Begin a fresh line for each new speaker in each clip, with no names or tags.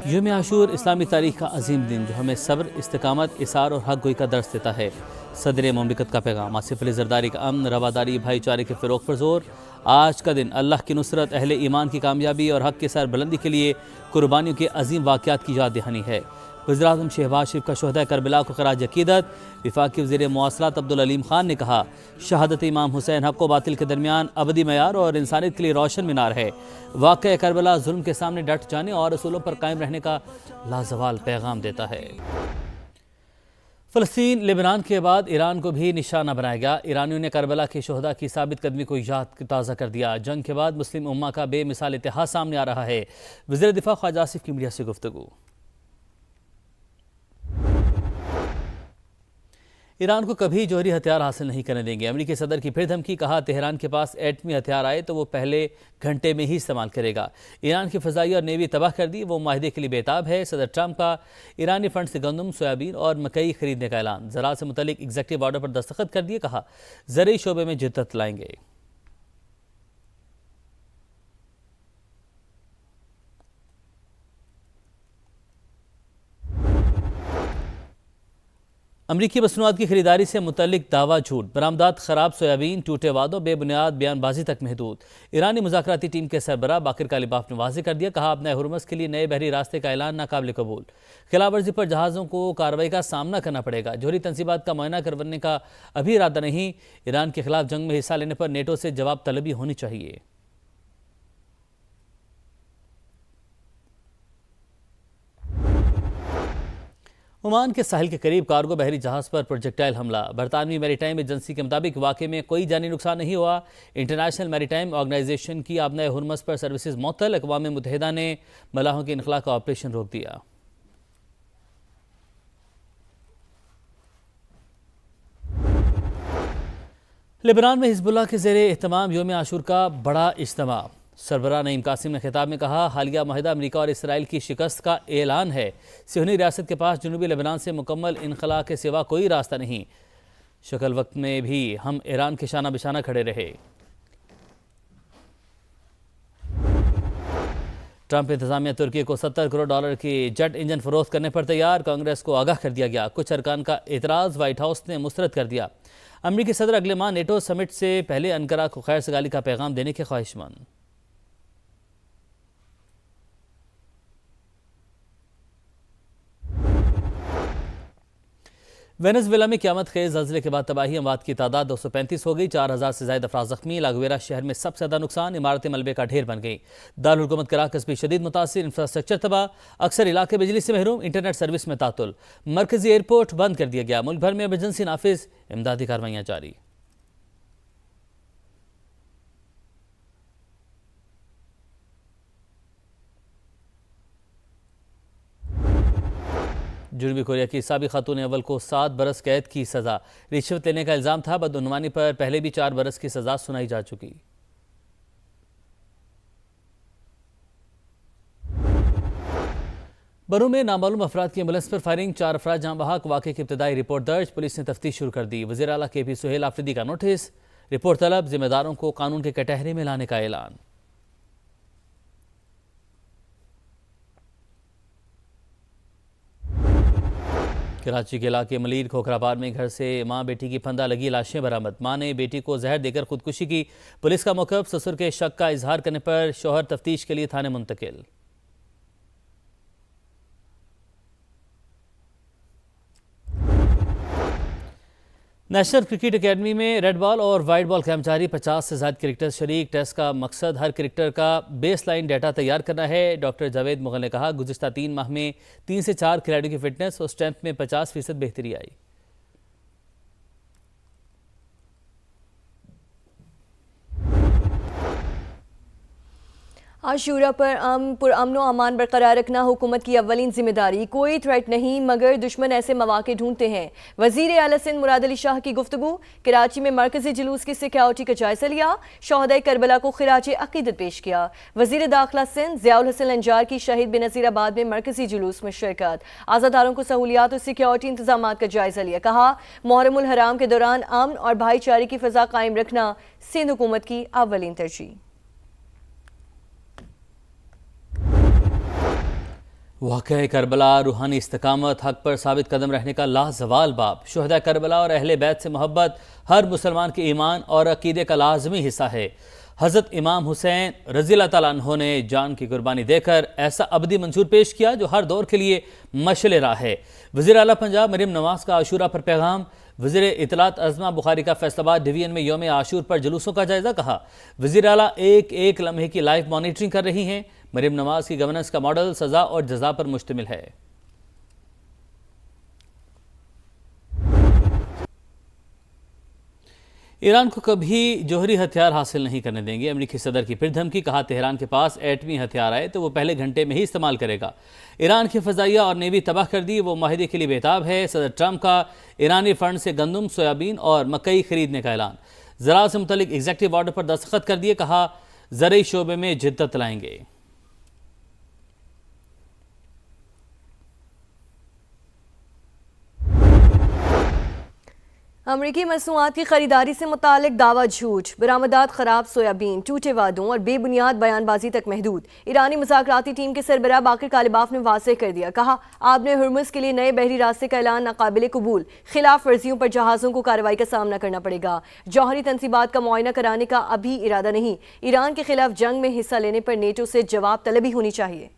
यौम आशूर इस्लामी तारीख का अजीम दिन जो हमें सब्र, इस्तिकामत, इसार और हक गोई का दर्स देता है। सदर ममलिकत का पैगाम, आसिफ अली जरदारी का अमन, रवादारी, भाईचारे के फ़रोग़ पर जोर। आज का दिन अल्लाह की नुसरत, अहले ईमान की कामयाबी और हक के सर बुलंदी के लिए कुर्बानियों के अजीम वाक़यात की याद दहानी है। वज़ीर-ए-आज़म शहबाज शरीफ का शहदा करबला को खराज अक़ीदत। वफाकी वज़ीर मवासलात अब्दुल अलीम खान ने कहा, शहादत इमाम हुसैन हक़ व बातिल के दरमियान अबदी मयार और इंसानियत के लिए रोशन मीनार है। वाक़या करबला जुल्म के सामने डट जाने और असूलों पर कायम रहने का लाजवाल पैगाम देता है। फ़लस्तीन लेबनान के बाद ईरान को भी निशाना बनाया गया। ईरानियों ने करबला के शहदा की साबित कदमी को याद ताज़ा कर दिया। जंग के बाद मुस्लिम उम्मा का बेमिसाल इतिहाद सामने आ रहा है। वज़ीर दिफा ख्वाजा आसिफ की मीडिया से गुफ्तगू। ईरान को कभी जौहरी हथियार हासिल नहीं करने देंगे। अमेरिकी सदर की फिर धमकी, कहा तेहरान के पास एटमी हथियार आए तो वो पहले घंटे में ही इस्तेमाल करेगा। ईरान की फ़ज़ाई और नेवी तबाह कर दी, वो माहिदे के लिए बेताब है। सदर ट्रंप का ईरानी फंड से गंदम, सोयाबीन और मकई खरीदने का ऐलान। ज़राअत से मुतल्लिक एग्जीक्यूटिव ऑर्डर पर दस्तखत कर दिए, कहा ज़रूरी शोबे में जिद्दत लाएंगे। अमरीकी मसनूआत की खरीदारी से मुतल्लिक दावा झूठ, बरामदात खराब सोयाबीन, टूटे वादों, बेबुनियाद बयानबाजी तक महदूद। ईरानी मुज़ाकराती टीम के सरबराह बाकिर कालिबाफ ने वाज़ेह कर दिया, कहा अब नए हुर्मस के लिए नए बहरी रास्ते का ऐलान नाकाबिल कबूल। खिलाफ वर्जी पर जहाज़ों को कार्रवाई का सामना करना पड़ेगा। जौहरी तंसीबात का मुआयना करवाने का अभी इरादा नहीं। ईरान के खिलाफ जंग में हिस्सा लेने पर नेटो से जवाब तलबी होनी चाहिए। ओमान के साहिल के करीब कार्गो बहरी जहाज पर प्रोजेक्टाइल हमला। बरतानवी मैरीटाइम एजेंसी के मुताबिक वाक़े में कोई जानी नुकसान नहीं हुआ। इंटरनेशनल मैरीटाइम ऑर्गेनाइजेशन की आबनाए हुर्मस पर सर्विसेज मुअत्तल। अक़वाम मुत्तहिदा ने मलाहों के इनखला का ऑपरेशन रोक दिया। लेबनान में हिज़्बुल्लाह के ज़ेरे एहतमाम यौम आशूर का बड़ा इज्तिमा। सरबराह नईम कासिम ने खिताब में कहा, हालिया माहिदा अमरीका और इसराइल की शिकस्त का ऐलान है। सियोनी रियासत के पास जनूबी लेबनान से मुकम्मल इनखला के सिवा कोई रास्ता नहीं। शक्ल वक्त में भी हम ईरान के शाना बिशाना खड़े रहे। ट्रंप इंतजामिया तुर्की को $70 करोड़ के जेट इंजन फरोख्त करने पर तैयार। कांग्रेस को आगाह कर दिया गया। कुछ अरकान का एतराज़ व्हाइट हाउस ने मुस्तरद कर दिया। अमरीकी सदर अगले माह नेटो समिट से पहले अनकरा को खैर सगाली का पैगाम देने के ख्वाहिशमंद। वेनेजुएला में क़यामत खेज़ ज़लज़ले के बाद तबाही, अमवात की तादाद 235 हो गई। 4000 से ज़ायद अफराद ज़ख्मी। लागुएरा शहर में सबसे ज़्यादा नुकसान, इमारतें मलबे का ढेर बन गई। दारुल हुकूमत कराकस भी शदीद मुतासिर, इंफ्रास्ट्रक्चर तबाह, अक्सर इलाके बिजली से महरूम, इंटरनेट सर्विस में तातुल। मरकजी एयरपोर्ट बंद कर दिया गया। मुल्क भर में एमरजेंसी नाफिज, इमदादी कार्रवाइयाँ जारी। जनूबी कोरिया की साबिक खातून अव्वल को 7 बरस कैद की सज़ा। रिश्वत लेने का इल्ज़ाम था। बदउनवानी पर पहले भी 4 बरस की सज़ा सुनाई जा चुकी। बरू में नामालूम अफराद की एम्बुलेंस पर फायरिंग, 4 अफराद जहां बहक। वाक़े की इब्तदाई रिपोर्ट दर्ज। पुलिस ने तफ्तीश शुरू कर दी। वज़ीर आला KP सुहेल आफरीदी का नोटिस। रिपोर्ट तलब, जिम्मेदारों को कानून के कटहरे में लाने का ऐलान। कराची के इलाके मलीर खोखराबाद में घर से मां बेटी की फंदा लगी लाशें बरामद। मां ने बेटी को जहर देकर खुदकुशी की। पुलिस का मौक़िफ़, ससुर के शक का इजहार करने पर शौहर तफ्तीश के लिए थाने मुंतकिल। नेशनल क्रिकेट एकेडमी में रेड बॉल और वाइट बॉल कैंप जारी। 50 से ज़्यादा क्रिकेटर शरीक। टेस्ट का मकसद हर क्रिकेटर का बेस लाइन डाटा तैयार करना है। डॉक्टर जावेद मुगल ने कहा, गुज़िश्ता 3 माह में 3 से 4 खिलाड़ियों की फिटनेस और स्ट्रेंथ में 50% बेहतरी आई।
आशूरा पर पुरअमन व अमान बरकरार रखना हुकूमत की अव्वलीन जिम्मेदारी। कोई थ्रेट नहीं मगर दुश्मन ऐसे मौके ढूंढते हैं। वज़ीर आला सिंध मुराद अली शाह की गुफ्तगू। कराची में मरकजी जुलूस की सिक्योरिटी का जायजा लिया। शोहदाए करबला को खिराज अकीदत पेश किया। वज़ीर दाखिला सिंध ज़ियाउल हसन अंजार की शहीद बेनज़ीराबाद में मरकजी जुलूस में शिरकत। आज़ादारों को सहूलियात और सिक्योरिटी इंतजाम का जायजा लिया। कहा, मुहर्रम उल हराम के दौरान अमन और भाईचारे की फ़ज़ा कायम रखना सिंध हुकूमत की अव्वलीन तरजीह।
वाक़या करबला रूहानी इस्तकामत हक पर साबित कदम रहने का लाजवाल बाब। शुहदा करबला और अहले बैत से मोहब्बत हर मुसलमान के ईमान और अकीदे का लाजमी हिस्सा है। हज़रत इमाम हुसैन रज़ियल्लाहु ताला अन्हु ने जान की कुर्बानी देकर ऐसा अबदी मंशूर पेश किया जो हर दौर के लिए मशअल राह है। वज़ीर आला पंजाब मरीम नवाज़ का आशूरा पर पैगाम। वज़ीर इतलात अज़मा बुखारी का फैसलाबाद डिवीजन में यौम आशूर पर जुलूसों का जायज़ा। कहा वज़ीर आला एक एक लम्हे की लाइव मॉनिटरिंग कर रही हैं। मरीम नवाज़ की गवर्नेंस का मॉडल सज़ा और जज़ा पर मुश्तमिल है। ईरान को कभी जौहरी हथियार हासिल नहीं करने देंगे। अमेरिकी सदर की फिर धमकी। कहा तेहरान के पास एटमी हथियार आए तो वो पहले घंटे में ही इस्तेमाल करेगा। ईरान की फ़ज़ाइया और नेवी तबाह कर दी, वो माहिदे के लिए बेताब है। सदर ट्रंप का ईरानी फंड से गंदम, सोयाबीन और मकई खरीदने का ऐलान। ज़राअत से मुतल्लिक एग्जेक्टिव ऑर्डर पर दस्तखत कर दिए। कहा ज़रई शोबे में जिद्दत लाएंगे।
अमरीकी मसनूआत की खरीदारी से मुतालिक दावा झूठ। बरामदात खराब सोयाबीन, टूटे वादों और बेबुनियाद बयानबाजी तक महदूद। ईरानी मुज़ाकराती टीम के सरबराह बाकिर कालिबाफ ने वाज़ेह कर दिया। कहा आपने हुर्मुज़ के लिए नए बहरी रास्ते का ऐलान नाकाबिले कबूल। खिलाफ वर्जियों पर जहाज़ों को कार्रवाई का सामना करना पड़ेगा। जौहरी तनसीबात का मुआयना कराने का अभी इरादा नहीं। ईरान के खिलाफ जंग में हिस्सा लेने पर नेटो से जवाब तलबी होनी चाहिए।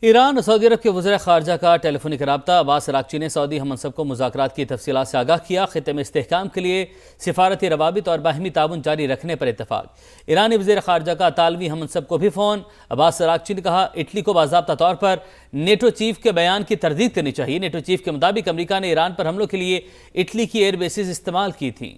ईरान और सऊदी अरब के वज़ीर ख़ारजा का टेलीफोनिक रब्ता। अब्बास अराग़ची ने सऊदी हमनसब को मुज़ाकरात की तफसीलात से आगाह किया। ख़ित्ते में इस्तेहकाम के लिए सिफारती रवाबित और बाहिमी ताउन जारी रखने पर इत्तफ़ाक़। ईरानी वज़ीर ख़ारजा का तालवी हमनसब को भी फ़ोन। अब्बास अराग़ची ने कहा इटली को बाज़ाब्ता तौर पर नेटो चीफ के बयान की तरदीद करनी चाहिए। नेटो चीफ के मुताबिक अमरीका ने ईरान पर हमलों के लिए इटली की एयर बेसिस इस्तेमाल की थी।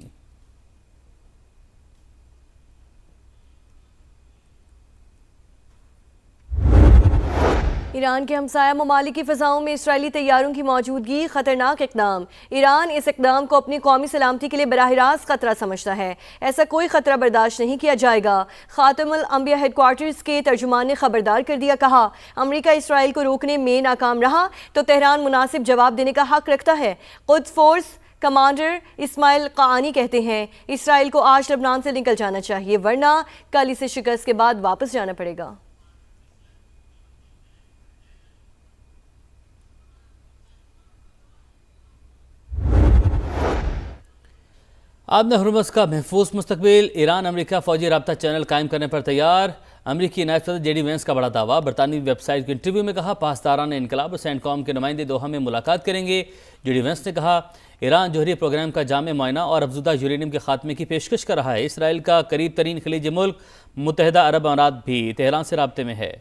ईरान के हमसाया ममालिक की फ़ज़ाओं में इसराइली तैयारों की मौजूदगी खतरनाक इक़दाम। ईरान इस इक़दाम को अपनी कौमी सलामती के लिए बराह रास्त खतरा समझता है। ऐसा कोई खतरा बर्दाश्त नहीं किया जाएगा। ख़ातमुल अंबिया हेडक्वार्टर्स के तर्जुमान ने खबरदार कर दिया। कहा अमरीका इसराइल को रोकने में नाकाम रहा तो तेहरान मुनासिब जवाब देने का हक रखता है। क़ुद्स फोर्स कमांडर इस्माइल क़ानी कहते हैं इसराइल को आज लबनान से निकल जाना चाहिए, वरना कल इसे शिकस्त के बाद वापस जाना पड़ेगा।
आपने हुर्मुज़ का महफूज मुस्तकबिल। ईरान अमरीका फ़ौजी रब्ता चैनल कायम करने पर तैयार। अमरीकी नायब सदर JD वेंस का बड़ा दावा। बरतानवी वेबसाइट के इंटरव्यू में कहा पासदारान इनकलाब और सेंटकॉम के नुमाइंदे दोहा में मुलाकात करेंगे। JD वेंस ने कहा ईरान जौहरी प्रोग्राम का जामे मुआयना और अफजुदा यूरेनियम के खात्मे की पेशकश कर रहा है। इसराइल का करीब तरीन खलीजी मुल्क मुत्तहिदा अरब अमारात भी तेहरान से राब्ते में है।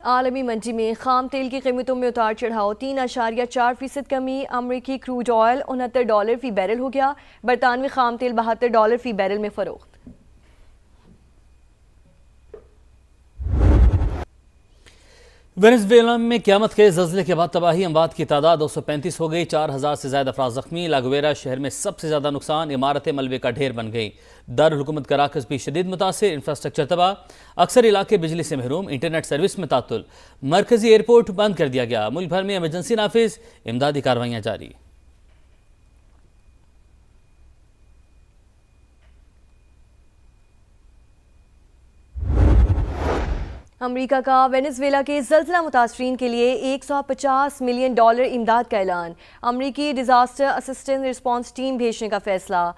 आलमी मंडी में खाम तेल की कीमतों में उतार चढ़ाव। 3.4% कमी। अमरीकी क्रूड ऑयल $69 फी बैरल हो गया। बरतानवी खाम तेल $72 फी बैरल में फरोख्त।
वेनेज़ुएला में क़यामत के ज़ल्ज़ले के बाद तबाही। अमवात की तादाद 235 हो गई। 4000 से ज़्यादा अफराद ज़ख्मी। लागुवेरा शहर में सबसे ज़्यादा नुकसान। इमारतें मलबे का ढेर बन गई। दारुल हुकूमत कराकस भी शदीद मुतासिर। इंफ्रास्ट्रक्चर तबाह। अक्सर इलाके बिजली से महरूम। इंटरनेट सर्विस में तातुल। मरकजी एयरपोर्ट बंद कर दिया गया। मुल्क भर में एमरजेंसी नाफिज। इमदादी कार्रवाइयाँ जारी।
अमेरिका का वेनेज़ुएला के ज़ल्ज़ला मुतासरीन के लिए $150 मिलियन इमदाद का ऐलान। अमरीकी डिज़ास्टर असिस्टेंस रिस्पॉन्स टीम भेजने का फैसला।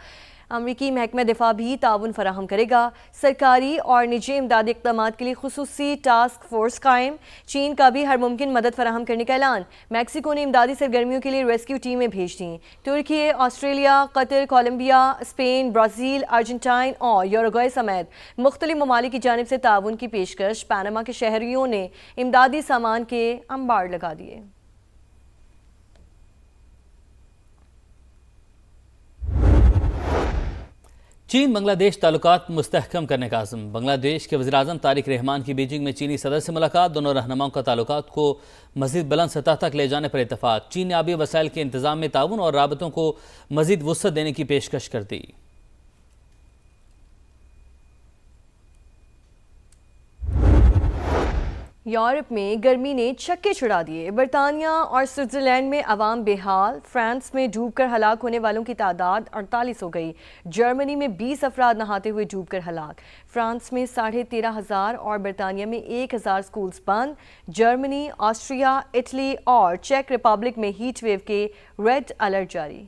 अमरीकी महकमा दिफा भी ताउन फराहम करेगा। सरकारी और निजी इमदादी इक़दामात के लिए खुसूसी टास्क फोर्स कायम। चीन का भी हर मुमकिन मदद फराहम करने का ऐलान। मैक्सिको ने इमदादी सरगर्मियों के लिए रेस्क्यू टीमें भेज दी। तुर्की, Australia, Qatar, Colombia, Spain, Brazil, Argentine और यूरुग्वे समेत मुख्तलिफ ममालिक की जानिब से ताउन की पेशकश। पनामा के शहरियों ने इमदादी सामान के अंबार लगा दिए।
चीन बांग्लादेश ताल्लुकात मुस्तहकम करने का आज़म। बांग्लादेश के वज़ीर-ए-आज़म तारिक रहमान की बीजिंग में चीनी सदर से मुलाकात। दोनों रहनुमाओं का ताल्लुकात को मज़ीद बुलंद सतह तक ले जाने पर इत्तफ़ाक़। चीन ने आबी वसाइल के इंतज़ाम में ताउन और राबतों को मज़ीद वुसअत देने की पेशकश कर दी।
यूरोप में गर्मी ने छक्के छुड़ा दिए। बरतानिया और स्विट्जरलैंड में अवाम बेहाल। फ्रांस में डूबकर हलाक होने वालों की तादाद 48 हो गई। जर्मनी में 20 अफराद नहाते हुए डूबकर हलाक। फ्रांस में 13,500 और बरतानिया में 1,000 स्कूल्स बंद। जर्मनी, ऑस्ट्रिया, इटली और चेक रिपब्लिक में हीट वेव के रेड अलर्ट जारी।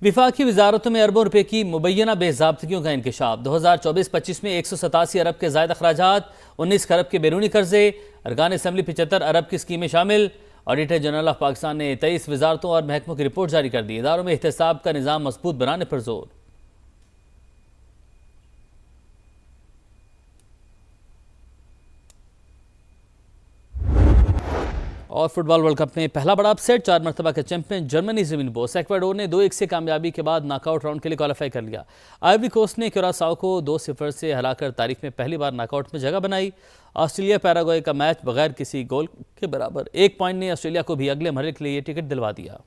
विफाकी वजारतों में अरबों रुपए की मुबैना बेज़ाब्तगियों का इंकशाफ। 2024-25 में 187 अरब के ज़ायद अखराजात, 19 खरब के बैरूनी कर्जे, अरकान असम्बली 75 अरब की स्कीमें शामिल। ऑडिटर जनरल ऑफ पाकिस्तान ने 23 वजारतों और महकमों की रिपोर्ट जारी कर दी। इदारों में एहतसाब का निज़ाम मजबूत बनाने पर जोर। और फुटबॉल वर्ल्ड कप में पहला बड़ा अपसेट, 4 मरतबा के चैंपियन जर्मनी ज़मीन बोस। इक्वाडोर ने 2-1 से कामयाबी के बाद नॉकआउट राउंड के लिए क्वालिफाई कर लिया। आइवरी कोस्ट ने क्यूरासाओ को 2-0 से हराकर तारीख में पहली बार नॉकआउट में जगह बनाई। ऑस्ट्रेलिया पैराग्वे का मैच बगैर किसी गोल के बराबर। 1 पॉइंट ने ऑस्ट्रेलिया को भी अगले मरहले के लिए टिकट दिलवा दिया।